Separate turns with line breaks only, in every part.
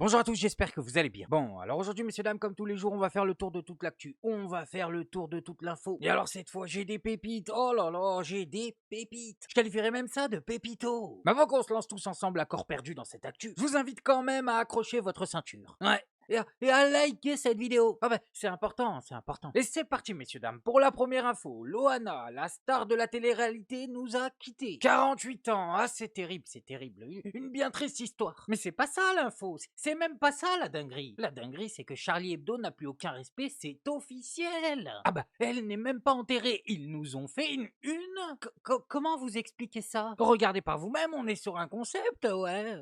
Bonjour à tous, j'espère que vous allez bien. Bon, alors aujourd'hui, messieurs, dames, comme tous les jours, on va faire le tour de toute l'actu. On va faire le tour de toute l'info. Et alors, cette fois, j'ai des pépites. Oh là là, j'ai des pépites. Je qualifierais même ça de pépito. Mais avant qu'on se lance tous ensemble à corps perdu dans cette actu, je vous invite quand même à accrocher votre ceinture. Ouais. Et à liker cette vidéo. Ah ben, c'est important, c'est important. Et c'est parti, messieurs, dames. Pour la première info, Loana, la star de la télé-réalité, nous a quittés. 48 ans, ah c'est terrible, c'est terrible. Une bien triste histoire. Mais c'est pas ça l'info, c'est même pas ça la dinguerie. La dinguerie, c'est que Charlie Hebdo n'a plus aucun respect, c'est officiel. Ah bah, elle n'est même pas enterrée. Ils nous ont fait une une. Comment vous expliquez ça? Regardez par vous-même, on est sur un concept, ouais,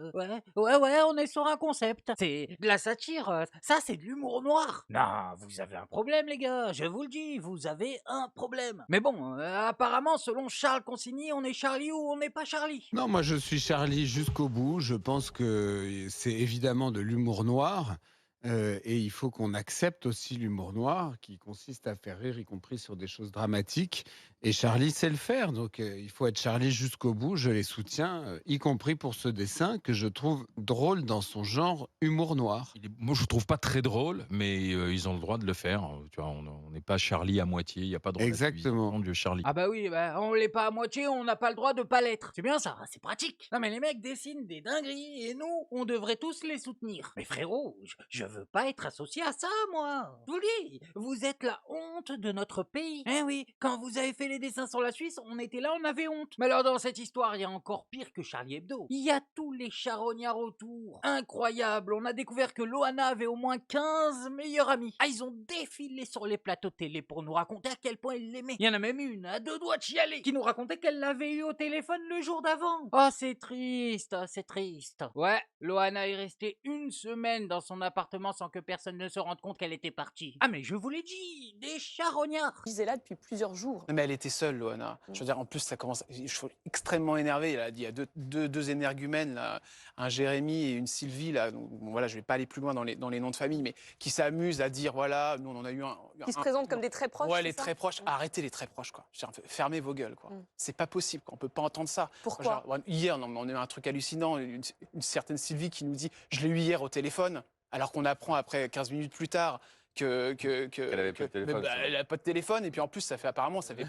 on est sur un concept. C'est de la satire, ça c'est de l'humour noir. Non, vous avez un problème les gars, je vous le dis, vous avez un problème. Mais bon, apparemment, selon Charles Consigny, on est Charlie ou on n'est pas Charlie.
Non, moi je suis Charlie jusqu'au bout. Je pense que c'est évidemment de l'humour noir, et il faut qu'on accepte aussi l'humour noir qui consiste à faire rire, y compris sur des choses dramatiques, et Charlie sait le faire, donc il faut être Charlie jusqu'au bout. Je les soutiens, y compris pour ce dessin que je trouve drôle dans son genre humour noir.
Moi, je trouve pas très drôle, mais ils ont le droit de le faire. Tu vois, on n'est pas Charlie à moitié. Il y a pas de
Exactement.
relativisation de Charlie.
Ah bah oui, bah, on l'est pas à moitié, on n'a pas le droit de pas l'être. C'est bien ça, c'est pratique. Non mais les mecs dessinent des dingueries et nous, on devrait tous les soutenir. Mais frérot, je veux pas être associé à ça, moi. Je vous le dis, vous êtes la honte de notre pays. Eh oui, quand vous avez fait les dessins sur la Suisse, on était là, on avait honte. Mais alors dans cette histoire, il y a encore pire que Charlie Hebdo. Il y a tous les charognards autour. Incroyable, on a découvert que Loana avait au moins 15 meilleurs amis. Ah, ils ont défilé sur les plateaux télé pour nous raconter à quel point ils l'aimaient. Il y en a même une, à deux doigts de chialer, qui nous racontait qu'elle l'avait eu au téléphone le jour d'avant. Oh, c'est triste, oh, c'est triste. Ouais, Loana est restée une semaine dans son appartement sans que personne ne se rende compte qu'elle était partie. Ah mais je vous l'ai dit, des charognards.
Disait là depuis plusieurs jours.
Non, mais elle était seule, Loana. Je veux dire, en plus, ça commence. Je suis extrêmement énervé. Elle a dit, il y a deux énergumènes, là, un Jérémy et une Sylvie, là. Donc, bon, voilà, je vais pas aller plus loin dans les noms de famille, mais qui s'amusent à dire, voilà, nous, on en a eu un.
Qui se présentent comme des très proches.
Ouais,
c'est
les
ça
très proches. Arrêtez les très proches, quoi. Je veux dire, fermez vos gueules, quoi. C'est pas possible, quoi. On peut pas entendre ça.
Pourquoi
Genre, hier, non, mais on a eu un truc hallucinant. Une certaine Sylvie qui nous dit, je l'ai eu hier au téléphone, alors qu'on apprend après 15 minutes plus tard
Qu'elle avait pas de téléphone, c'est vrai.
elle n'a pas de téléphone, et puis en plus ça fait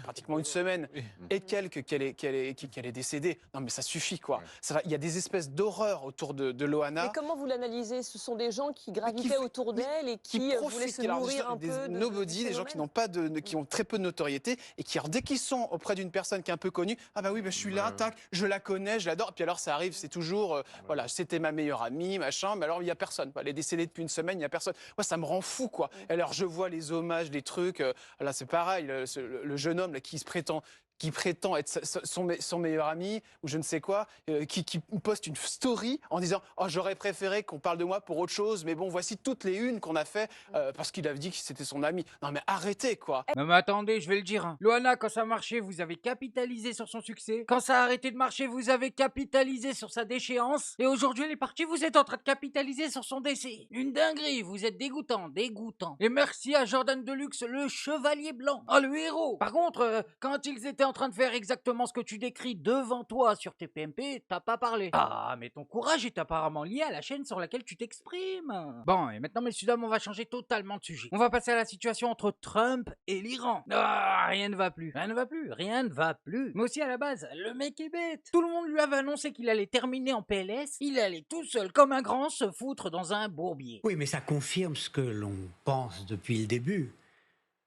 pratiquement une semaine et quelques qu'elle est décédée. Non mais ça suffit, quoi.
Ouais.
Il y a des espèces d'horreurs autour de Loana.
Mais comment vous l'analysez? Ce sont des gens qui gravitaient autour d'elle et qui voulaient
profitent,
se
alors,
nourrir un
des
peu de
nobody, des gens qui n'ont pas qui ont très peu de notoriété, et qui, alors, dès qu'ils sont auprès d'une personne qui est un peu connue, ah bah oui, bah, je suis là, tac, je la connais, je l'adore. Puis alors ça arrive, c'est toujours, voilà, c'était ma meilleure amie, machin, mais alors il y a personne. Elle est décédée depuis une semaine, il y a personne. Moi, ça me rend fou, quoi. Alors je vois les hommages, les trucs, là c'est pareil, le jeune homme là, qui prétend être son meilleur ami, ou je ne sais quoi, qui poste une story en disant « Oh, j'aurais préféré qu'on parle de moi pour autre chose, mais bon, voici toutes les unes qu'on a fait parce qu'il avait dit que c'était son ami. » Non mais arrêtez, quoi.
Non mais attendez, je vais le dire. Hein. Loana, quand ça marchait, vous avez capitalisé sur son succès. Quand ça a arrêté de marcher, vous avez capitalisé sur sa déchéance. Et aujourd'hui, elle est partie, vous êtes en train de capitaliser sur son décès. Une dinguerie, vous êtes dégoûtant, dégoûtant. Et merci à Jordan Deluxe, le chevalier blanc. Oh, le héros. Par contre, quand ils étaient en train de faire exactement ce que tu décris devant toi sur TPMP, t'as pas parlé. Ah, mais ton courage est apparemment lié à la chaîne sur laquelle tu t'exprimes. Bon, et maintenant, messieurs, dames, on va changer totalement de sujet. On va passer à la situation entre Trump et l'Iran. Ah, rien ne va plus. Rien ne va plus. Rien ne va plus. Mais aussi à la base, le mec est bête. Tout le monde lui avait annoncé qu'il allait terminer en PLS. Il allait tout seul, comme un grand, se foutre dans un bourbier.
Oui, mais ça confirme ce que l'on pense depuis le début.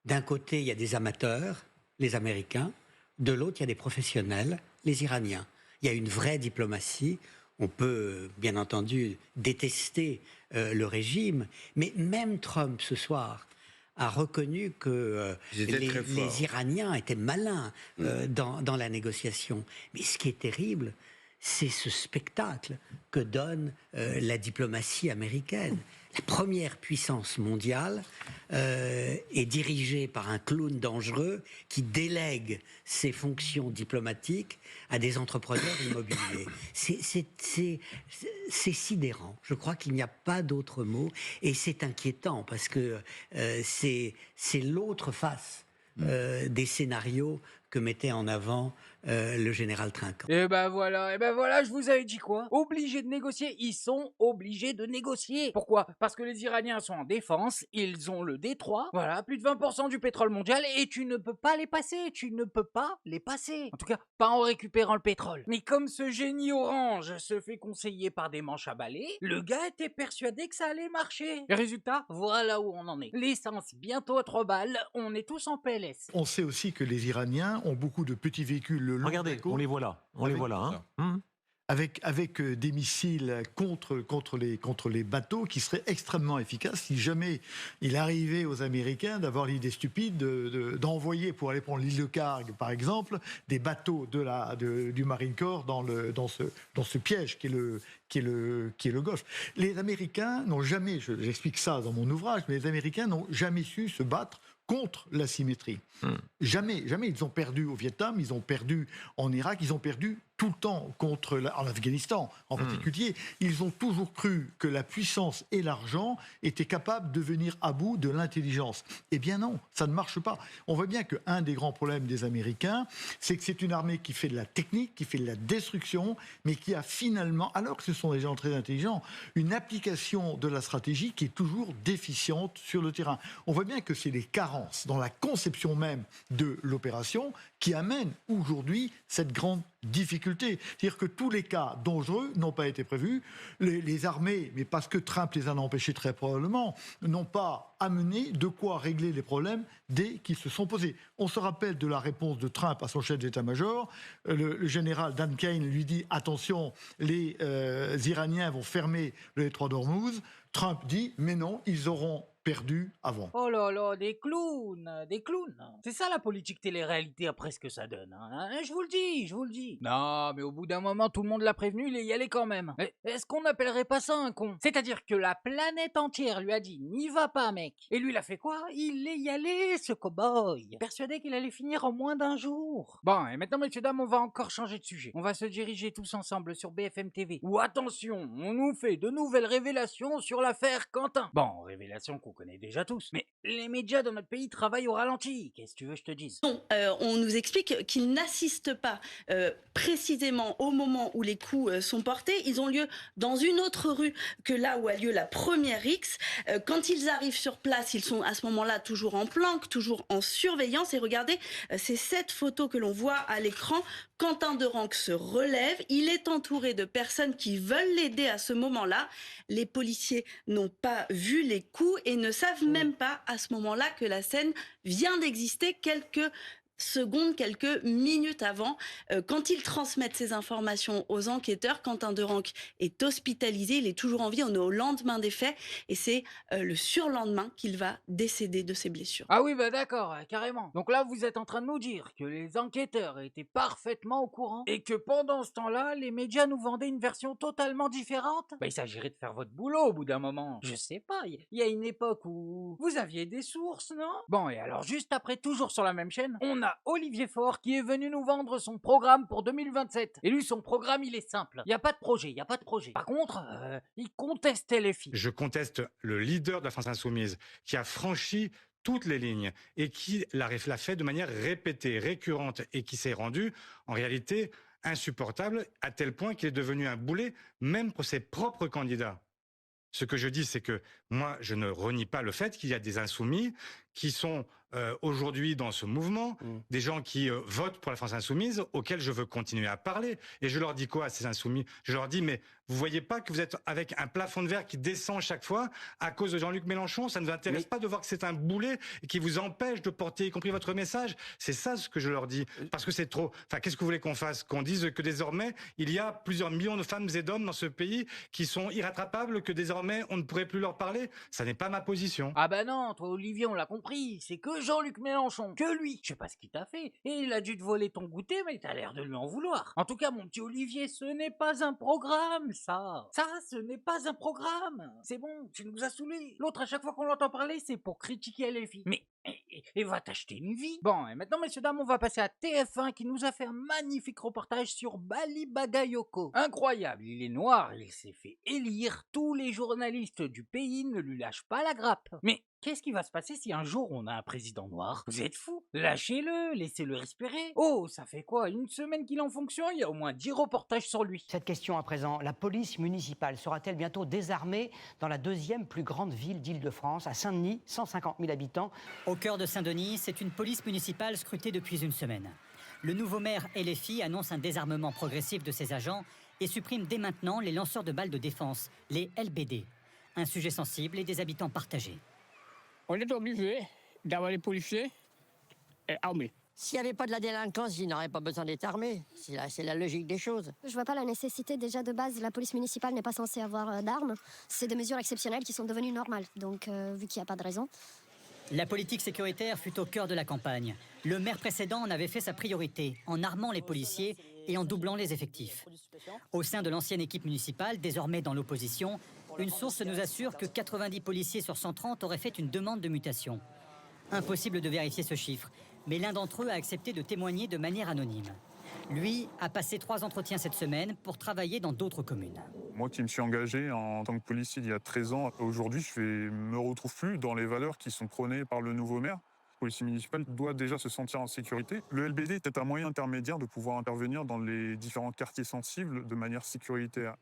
D'un côté, il y a des amateurs, les Américains. De l'autre, il y a des professionnels, les Iraniens. Il y a une vraie diplomatie. On peut, bien entendu, détester le régime. Mais même Trump, ce soir, a reconnu que les Iraniens étaient malins dans la négociation. Mais ce qui est terrible, c'est ce spectacle que donne la diplomatie américaine. La première puissance mondiale est dirigée par un clown dangereux qui délègue ses fonctions diplomatiques à des entrepreneurs immobiliers. C'est sidérant. Je crois qu'il n'y a pas d'autre mot. Et c'est inquiétant parce que c'est l'autre face des scénarios que mettait en avant le général Trinquant.
Et ben voilà, je vous avais dit quoi? Obligés de négocier, ils sont obligés de négocier. Pourquoi? Parce que les Iraniens sont en défense, ils ont le détroit, voilà, plus de 20% du pétrole mondial, et tu ne peux pas les passer, tu ne peux pas les passer. En tout cas, pas en récupérant le pétrole. Mais comme ce génie orange se fait conseiller par des manches à balai, le gars était persuadé que ça allait marcher. Et résultat, voilà où on en est. L'essence bientôt à 3 balles, on est tous en PLS.
On sait aussi que les Iraniens ont beaucoup de petits véhicules le long de la
Regardez,
côte.
on les voit là. On les voit là. Hein.
Avec des missiles contre les bateaux qui seraient extrêmement efficaces si jamais il arrivait aux Américains d'avoir l'idée stupide d'envoyer pour aller prendre l'île de Karg, par exemple, des bateaux du Marine Corps dans ce piège qui est le Golfe. Les Américains n'ont jamais, j'explique ça dans mon ouvrage, mais les Américains n'ont jamais su se battre contre l'asymétrie. Jamais. Ils ont perdu au Vietnam, ils ont perdu en Irak, ils ont perdu tout le temps en Afghanistan en particulier. Ils ont toujours cru que la puissance et l'argent étaient capables de venir à bout de l'intelligence. Eh bien non, ça ne marche pas. On voit bien qu'un des grands problèmes des Américains, c'est que c'est une armée qui fait de la technique, qui fait de la destruction, mais qui a finalement, alors que ce sont des gens très intelligents, une application de la stratégie qui est toujours déficiente sur le terrain. On voit bien que c'est des carences dans la conception même de l'opération qui amènent aujourd'hui cette grande difficulté. C'est-à-dire que tous les cas dangereux n'ont pas été prévus. Les armées, mais parce que Trump les en a empêchés très probablement, n'ont pas amené de quoi régler les problèmes dès qu'ils se sont posés. On se rappelle de la réponse de Trump à son chef d'état-major. Le général Dan Kane lui dit « Attention, les Iraniens vont fermer le détroit d'Ormuz ». Trump dit « Mais non, ils auront perdu avant ».
Oh là là, des clowns, des clowns. C'est ça la politique télé-réalité après ce que ça donne. Hein. Je vous le dis. Non, mais au bout d'un moment, tout le monde l'a prévenu, il est y allé quand même. Est-ce qu'on n'appellerait pas ça un con? C'est-à-dire que la planète entière lui a dit n'y va pas, mec. Et lui, il a fait quoi? Il est y allé, ce cow-boy. Persuadé qu'il allait finir en moins d'un jour. Bon, et maintenant, messieurs, dames, on va encore changer de sujet. On va se diriger tous ensemble sur BFM TV. Ou attention, on nous fait de nouvelles révélations sur l'affaire Quentin. Bon, révélations qu'on connaît déjà tous. Mais les médias dans notre pays travaillent au ralenti. Qu'est-ce que tu veux que je te dise?
Non, on nous explique qu'ils n'assistent pas précisément au moment où les coups sont portés. Ils ont lieu dans une autre rue que là où a lieu la première rixe. Quand ils arrivent sur place, ils sont à ce moment-là toujours en planque, toujours en surveillance. Et regardez, c'est cette photo que l'on voit à l'écran. Quentin Derenque se relève. Il est entouré de personnes qui veulent l'aider à ce moment-là. Les policiers n'ont pas vu les coups et ne savent même pas à ce moment-là que la scène vient d'exister quelques secondes, quelques minutes avant. Quand ils transmettent ces informations aux enquêteurs, Quentin Derenque est hospitalisé, il est toujours en vie, on est au lendemain des faits et c'est le surlendemain qu'il va décéder de ses blessures.
Ah oui, bah d'accord, carrément. Donc là, vous êtes en train de nous dire que les enquêteurs étaient parfaitement au courant et que pendant ce temps-là, les médias nous vendaient une version totalement différente? Bah il s'agirait de faire votre boulot au bout d'un moment. Je sais pas, il y a une époque où vous aviez des sources, non? Bon, et alors juste après, toujours sur la même chaîne, on a Olivier Faure qui est venu nous vendre son programme pour 2027. Et lui, son programme, il est simple. Il n'y a pas de projet, Par contre, il contestait les filles.
Je conteste le leader de la France Insoumise qui a franchi toutes les lignes et qui l'a fait de manière répétée, récurrente et qui s'est rendu, en réalité, insupportable à tel point qu'il est devenu un boulet, même pour ses propres candidats. Ce que je dis, c'est que moi, je ne renie pas le fait qu'il y a des insoumis qui sont aujourd'hui dans ce mouvement, des gens qui votent pour la France Insoumise, auxquels je veux continuer à parler. Et je leur dis quoi à ces insoumis? Je leur dis, mais vous voyez pas que vous êtes avec un plafond de verre qui descend chaque fois à cause de Jean-Luc Mélenchon? Ça ne vous intéresse pas de voir que c'est un boulet qui vous empêche de porter, y compris votre message? C'est ça ce que je leur dis. Parce que c'est trop. Enfin, qu'est-ce que vous voulez qu'on fasse? Qu'on dise que désormais, il y a plusieurs millions de femmes et d'hommes dans ce pays qui sont irrattrapables, que désormais, on ne pourrait plus leur parler? Ça n'est pas ma position.
Ah bah non, toi Olivier, on l'a compris, c'est que Jean-Luc Mélenchon, que lui. Je sais pas ce qu'il t'a fait, et il a dû te voler ton goûter, mais t'as l'air de lui en vouloir. En tout cas, mon petit Olivier, ce n'est pas un programme, ça. Ça, ce n'est pas un programme. C'est bon, tu nous as saoulés. L'autre, à chaque fois qu'on l'entend parler, c'est pour critiquer les filles. Mais, et va t'acheter une vie. Bon, et maintenant, messieurs, dames, on va passer à TF1 qui nous a fait un magnifique reportage sur Bali Bagayoko. Incroyable, il est noir, il s'est fait élire. Tous les journalistes du pays ne lui lâchent pas la grappe. Mais Qu'est-ce qui va se passer si un jour on a un président noir? Vous êtes fous? Lâchez-le, laissez-le respirer. Oh, ça fait quoi? Une semaine qu'il est en fonction, il y a au moins 10 reportages sur lui.
Cette question à présent, la police municipale sera-t-elle bientôt désarmée dans la deuxième plus grande ville d'Île-de-France, à Saint-Denis, 150 000 habitants?
Au cœur de Saint-Denis, c'est une police municipale scrutée depuis une semaine. Le nouveau maire LFI annonce un désarmement progressif de ses agents et supprime dès maintenant les lanceurs de balles de défense, les LBD. Un sujet sensible et des habitants partagés.
On est obligé d'avoir les policiers armés.
S'il n'y avait pas de la délinquance, ils n'auraient pas besoin d'être armés. C'est la logique des choses.
Je vois pas la nécessité. Déjà, de base, la police municipale n'est pas censée avoir d'armes. C'est des mesures exceptionnelles qui sont devenues normales. Donc, vu qu'il n'y a pas de raison...
La politique sécuritaire fut au cœur de la campagne. Le maire précédent en avait fait sa priorité, en armant les policiers et en doublant les effectifs. Au sein de l'ancienne équipe municipale, désormais dans l'opposition, une source nous assure que 90 policiers sur 130 auraient fait une demande de mutation. Impossible de vérifier ce chiffre, mais l'un d'entre eux a accepté de témoigner de manière anonyme. Lui a passé 3 entretiens cette semaine pour travailler dans d'autres communes.
Moi qui me suis engagé en tant que policier il y a 13 ans, aujourd'hui je me retrouve plus dans les valeurs qui sont prônées par le nouveau maire. Le policier municipal doit déjà se sentir en sécurité. Le LBD est un moyen intermédiaire de pouvoir intervenir dans les différents quartiers sensibles de manière sécuritaire.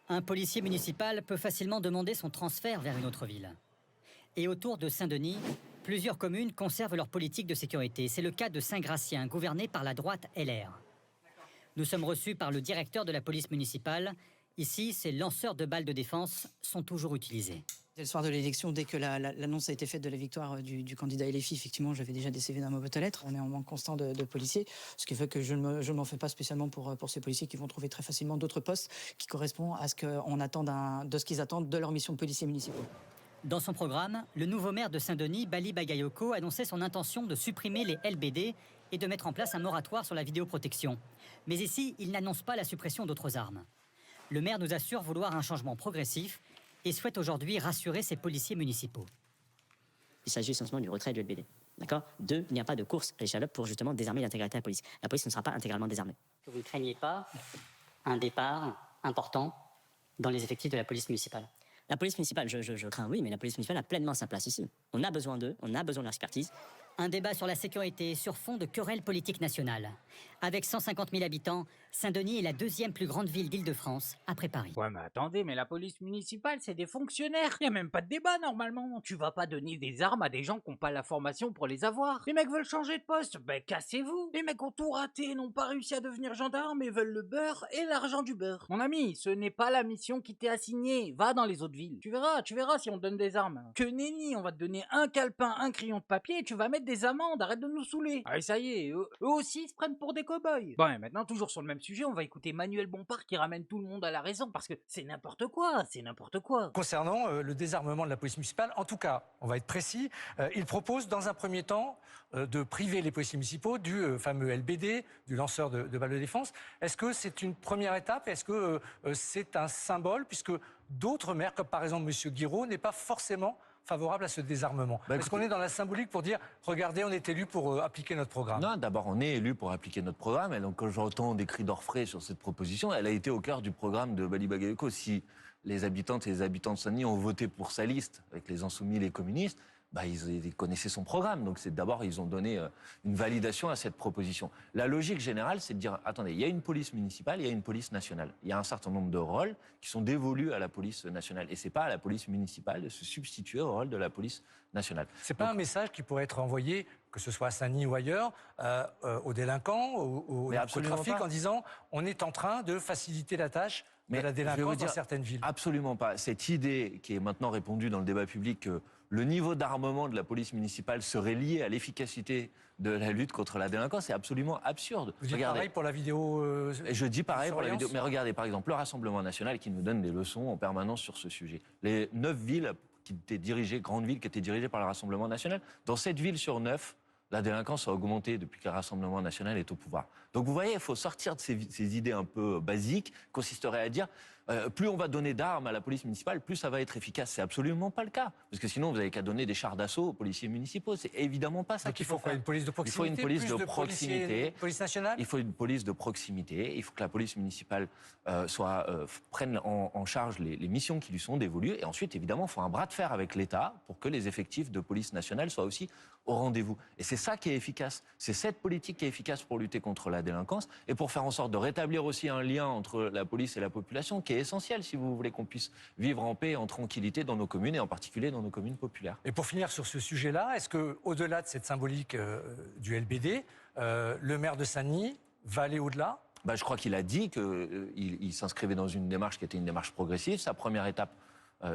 Un policier municipal peut facilement demander son transfert vers une autre ville. Et autour de Saint-Denis, plusieurs communes conservent leur politique de sécurité. C'est le cas de Saint-Gratien, gouverné par la droite LR. Nous sommes reçus par le directeur de la police municipale. Ici, ces lanceurs de balles de défense sont toujours utilisés.
Le soir de l'élection, dès que l'annonce a été faite de la victoire du candidat LFI, effectivement, j'avais déjà des CV dans ma boîte à lettres. On est en manque constant de policiers, ce qui fait que je ne m'en fais pas spécialement pour ces policiers qui vont trouver très facilement d'autres postes qui correspondent à ce qu'on attend de ce qu'ils attendent de leur mission de policiers municipaux.
Dans son programme, le nouveau maire de Saint-Denis, Bali Bagayoko, annonçait son intention de supprimer les LBD et de mettre en place un moratoire sur la vidéoprotection. Mais ici, il n'annonce pas la suppression d'autres armes. Le maire nous assure vouloir un changement progressif et souhaite aujourd'hui rassurer ses policiers municipaux.
Il s'agit essentiellement du retrait du LBD. D'accord ? 2, il n'y a pas de course à l'échalote pour justement désarmer l'intégralité de la police. La police ne sera pas intégralement désarmée.
Que vous ne craignez pas un départ important dans les effectifs de la police municipale?
La police municipale, je crains oui, mais la police municipale a pleinement sa place ici. On a besoin d'eux, on a besoin de leur expertise.
Un débat sur la sécurité sur fond de querelles politiques nationales. Avec 150 000 habitants, Saint-Denis est la deuxième plus grande ville d'Île-de-France, après Paris.
Ouais, mais attendez, mais la police municipale, c'est des fonctionnaires. Y a même pas de débat, normalement. Tu vas pas donner des armes à des gens qui n'ont pas la formation pour les avoir. Les mecs veulent changer de poste, ben cassez-vous. Les mecs ont tout raté, n'ont pas réussi à devenir gendarmes et veulent le beurre et l'argent du beurre. Mon ami, ce n'est pas la mission qui t'est assignée. Va dans les autres villes. Tu verras si on te donne des armes. Que nenni, on va te donner un calepin, un crayon de papier et tu vas mettre des amendes, arrête de nous saouler. Ah, ça y est, eux aussi ils se prennent pour des cow-boys. Bon, et maintenant, toujours sur le même sujet, on va écouter Manuel Bompard qui ramène tout le monde à la raison parce que c'est n'importe quoi, c'est n'importe quoi.
Concernant le désarmement de la police municipale, en tout cas, on va être précis, il propose dans un premier temps de priver les policiers municipaux du fameux LBD, du lanceur de balles de défense. Est-ce que c'est une première étape? Est-ce que c'est un symbole, puisque d'autres maires, comme par exemple M. Guiraud, n'est pas forcément favorable à ce désarmement? Est-ce qu'on est dans la symbolique pour dire, regardez, on est élu pour appliquer notre programme?
Non, d'abord, on est élu pour appliquer notre programme. Et donc, quand j'entends des cris d'orfraie sur cette proposition, elle a été au cœur du programme de Bali Bagayoko. Si les habitantes et les habitants de Saint-Denis ont voté pour sa liste, avec les Insoumis et les communistes, ils connaissaient son programme. Donc, d'abord, ils ont donné une validation à cette proposition. La logique générale, c'est de dire, attendez, il y a une police municipale, il y a une police nationale. Il y a un certain nombre de rôles qui sont dévolus à la police nationale. Et ce n'est pas à la police municipale de se substituer au rôle de la police nationale.
C'est pas un message qui pourrait être envoyé, que ce soit à Saint-Denis ou ailleurs, aux délinquants, aux narcotrafics, en disant, on est en train de faciliter la tâche de la délinquance dans certaines villes?
Absolument pas. Cette idée qui est maintenant répandue dans le débat public que le niveau d'armement de la police municipale serait lié à l'efficacité de la lutte contre la délinquance, c'est absolument absurde.
Vous dites pareil pour la vidéo
Je dis pareil pour la vidéo. Mais regardez, par exemple, le Rassemblement national qui nous donne des leçons en permanence sur ce sujet. Les 9 villes qui étaient dirigées, grandes villes qui étaient dirigées par le Rassemblement national, dans 7 villes sur 9, la délinquance a augmenté depuis que le Rassemblement national est au pouvoir. Donc vous voyez, il faut sortir de ces idées un peu basiques, qui consisteraient à dire plus on va donner d'armes à la police municipale, plus ça va être efficace. C'est absolument pas le cas. Parce que sinon, vous n'avez qu'à donner des chars d'assaut aux policiers municipaux. C'est évidemment pas ça
Donc
qu'il
il faut quoi?
faire.
Une police de proximité?
Il faut une police
plus
de proximité.
Police nationale?
Il faut une police de proximité. Il faut que la police municipale prenne en charge les missions qui lui sont dévolues. Et ensuite, évidemment, il faut un bras de fer avec l'État pour que les effectifs de police nationale soient aussi au rendez-vous. Et c'est ça qui est efficace. C'est cette politique qui est efficace pour lutter contre la délinquance et pour faire en sorte de rétablir aussi un lien entre la police et la population qui est essentiel si vous voulez qu'on puisse vivre en paix et en tranquillité dans nos communes et en particulier dans nos communes populaires.
Et pour finir sur ce sujet-là, est-ce qu'au-delà de cette symbolique du LBD, le maire de Saint-Denis va aller au-delà?
Je crois qu'il a dit qu'il s'inscrivait dans une démarche qui était une démarche progressive. Sa première étape,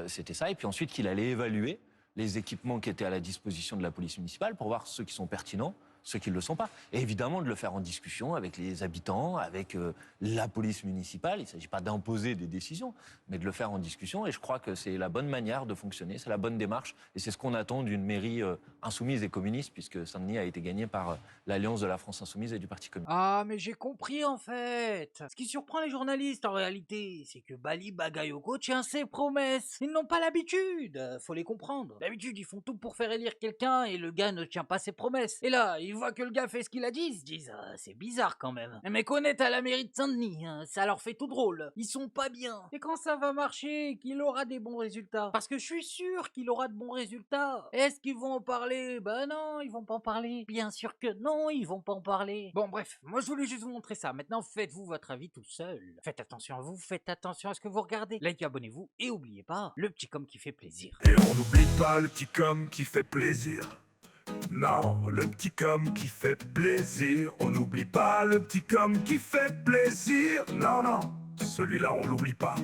c'était ça. Et puis ensuite qu'il allait évaluer les équipements qui étaient à la disposition de la police municipale pour voir ceux qui sont pertinents, ceux qui ne le sont pas. Et évidemment de le faire en discussion avec les habitants, avec la police municipale. Il ne s'agit pas d'imposer des décisions, mais de le faire en discussion. Et je crois que c'est la bonne manière de fonctionner, c'est la bonne démarche. Et c'est ce qu'on attend d'une mairie insoumise et communiste, puisque Saint-Denis a été gagné par l'Alliance de la France Insoumise et du Parti communiste.
Ah, mais j'ai compris en fait. Ce qui surprend les journalistes en réalité, c'est que Bali Bagayoko tient ses promesses. Ils n'ont pas l'habitude, faut les comprendre. D'habitude, ils font tout pour faire élire quelqu'un et le gars ne tient pas ses promesses. Et là, ils voient que le gars fait ce qu'il a dit, ils se disent c'est bizarre quand même. Les mecs honnêtes à la mairie de Saint-Denis, ça leur fait tout drôle. Ils sont pas bien. Et quand ça va marcher, qu'il aura des bons résultats. Parce que je suis sûr qu'il aura de bons résultats. Est-ce qu'ils vont en parler? Non, ils vont pas en parler. Bien sûr que non, ils vont pas en parler. Bon bref, moi je voulais juste vous montrer ça. Maintenant faites-vous votre avis tout seul. Faites attention à vous, faites attention à ce que vous regardez. Likez, abonnez-vous et oubliez pas, le petit com qui fait plaisir.
Et on n'oublie pas le petit com qui fait plaisir. Non, le petit com qui fait plaisir. On n'oublie pas le petit com qui fait plaisir. Non, non, celui-là on l'oublie pas.